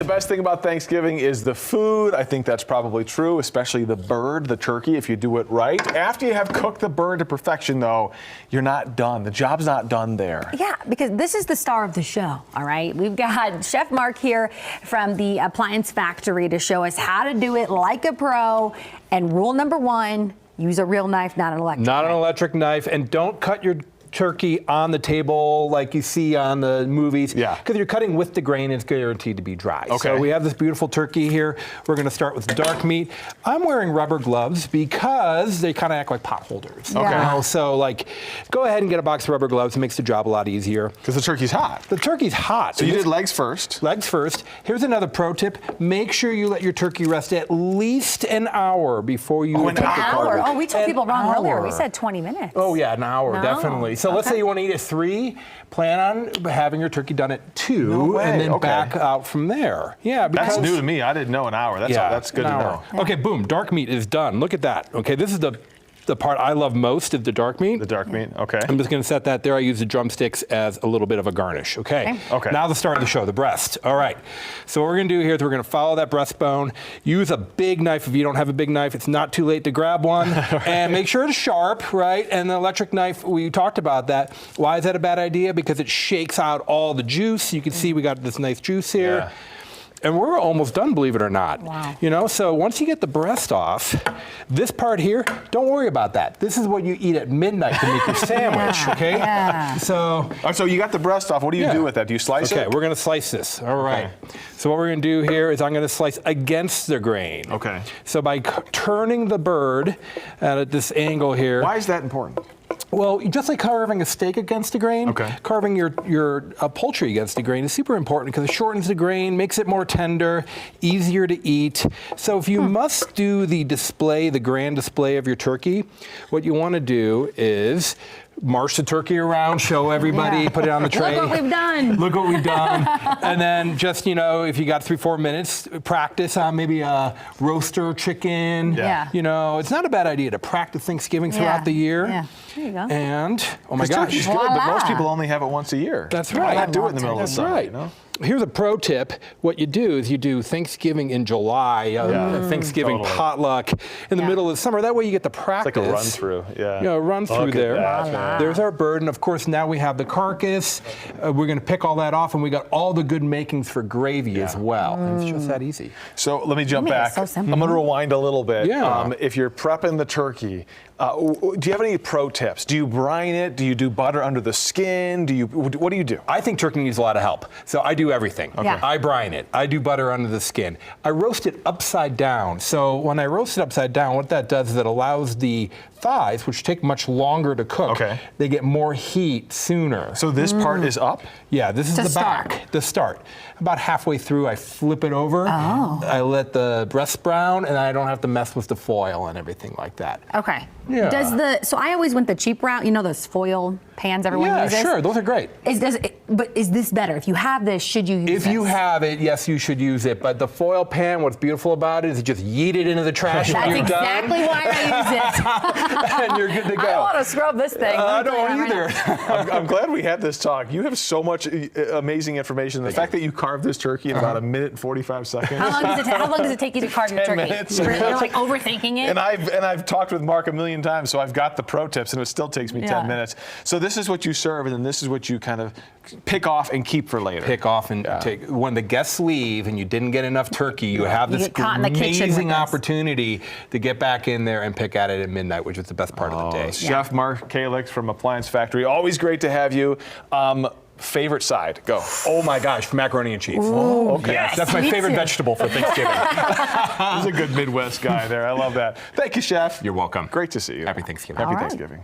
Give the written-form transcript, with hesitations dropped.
best thing about Thanksgiving is the food. I think that's probably true, especially the bird, the turkey, if you do it right. After you have cooked the bird to perfection, though, you're not done. The job's not done there. Yeah, because this is the star of the show, all right? We've got Chef Mark here from the Appliance Factory to show us how to do it like a pro. And rule number one, use a real knife, not an electric knife. Not an electric knife, and don't cut your turkey on the table like you see on the movies. Yeah. Because you're cutting with the grain, it's guaranteed to be dry. Okay. So we have this beautiful turkey here. We're going to start with the dark meat. I'm wearing rubber gloves because they kind of act like pot holders. Okay. You know? So like, go ahead and get a box of rubber gloves. It makes the job a lot easier. Because the turkey's hot. The turkey's hot. So you did legs first. Legs first. Here's another pro tip. Make sure you let your turkey rest at least an hour before you attempt to carve it. Oh, we told people wrong earlier. We hour. said 20 minutes. Oh yeah, an hour, No. definitely. So let's say you want to eat at 3, plan on having your turkey done at 2, No way. and then Okay. back out from there. Yeah, because That's new to me. I didn't know an hour. That's good to know. Okay, boom, dark meat is done. Look at that. Okay, this is the part I love most is the dark meat. The dark meat, okay. I'm just going to set that there. I use the drumsticks as a little bit of a garnish, okay? Okay. Now the start of the show, the breast. All right. So what we're going to do here is we're going to follow that breastbone. Use a big knife if you don't have a big knife. It's not too late to grab one. Right. And make sure it's sharp, right? And the electric knife, we talked about that. Why is that a bad idea? Because it shakes out all the juice. You can see we got this nice juice here. Yeah. And we're almost done, believe it or not. Wow. You know, so once you get the breast off, this part here, don't worry about that. This is what you eat at midnight to make your sandwich, okay? Yeah. So You got the breast off. What do you do with that? Do you slice it? Okay, we're gonna slice this. All right. Okay. So what we're gonna do here is I'm gonna slice against the grain. Okay. So by turning the bird at this angle here. Why is that important? Well, just like carving a steak against the grain, Okay. carving your poultry against the grain is super important because it shortens the grain, makes it more tender, easier to eat. So if you must do the display, the grand display of your turkey, what you want to do is march the turkey around, show everybody, put it on the tray. Look what we've done. Look what we've done. And then just, you know, if you got 3-4 minutes, practice on maybe a roaster chicken. Yeah. You know, it's not a bad idea to practice Thanksgiving throughout the year. Yeah. There you go. And, oh my gosh. Turkey's good, but most people only have it once a year. That's Why right. not do it in the middle of the That's summer, right. you know? Here's a pro tip. What you do is you do Thanksgiving in July, Thanksgiving Totally. potluck in the middle of the summer. That way you get to practice. It's like a run through, yeah. You know, run through Look at there. that. There's our bird, and of course now we have the carcass. We're going to pick all that off, and we got all the good makings for gravy as well. And it's just that easy. So let me jump Make it back. so simple. I'm going to rewind a little bit. Yeah. If you're prepping the turkey, do you have any pro tips? Do you brine it? Do you do butter under the skin? What do you do? I think turkey needs a lot of help, so I do everything. Okay. I brine it. I do butter under the skin. I roast it upside down. So when I roast it upside down, what that does is it allows the thighs, which take much longer to cook, they get more heat sooner. So this part is up? Yeah, this is To the start. back, the start. About halfway through, I flip it over. Oh. I let the breast brown, and I don't have to mess with the foil and everything like that. Okay. Yeah. So I always went the cheap route, you know, those foil pans everyone uses? Yeah, sure, those are great. But is this better? If you have this, should you use this? If you have it, yes, you should use it. But the foil pan, what's beautiful about it is you just yeet it into the trash when you're exactly done. why I use it. And you're good to go. I don't want to scrub this thing. I don't either. I'm glad we had this talk. You have so much amazing information. The fact that you carved this turkey in about 1 minute and 45 seconds. How long does it take you to carve your 10 turkey? minutes. You're like overthinking it? And I've talked with Mark a million times, so I've got the pro tips, and it still takes me 10 minutes. So this is what you serve, and then this is what you kind of pick off and keep for later. Pick off and take. When the guests leave and you didn't get enough turkey, you have You this get caught in the kitchen with amazing this. opportunity to get back in there and pick at it at midnight, which is the best part of the day. Chef ChefMarkKalix from Appliance Factory. Always great to have you. Favorite side, go. Oh my gosh, macaroni and cheese. Ooh, okay. yes, That's my me favorite too. vegetable for Thanksgiving. He's a good Midwest guy there. I love that. Thank you, Chef. You're welcome. Great to see you. Happy Thanksgiving. Happy All right. Thanksgiving.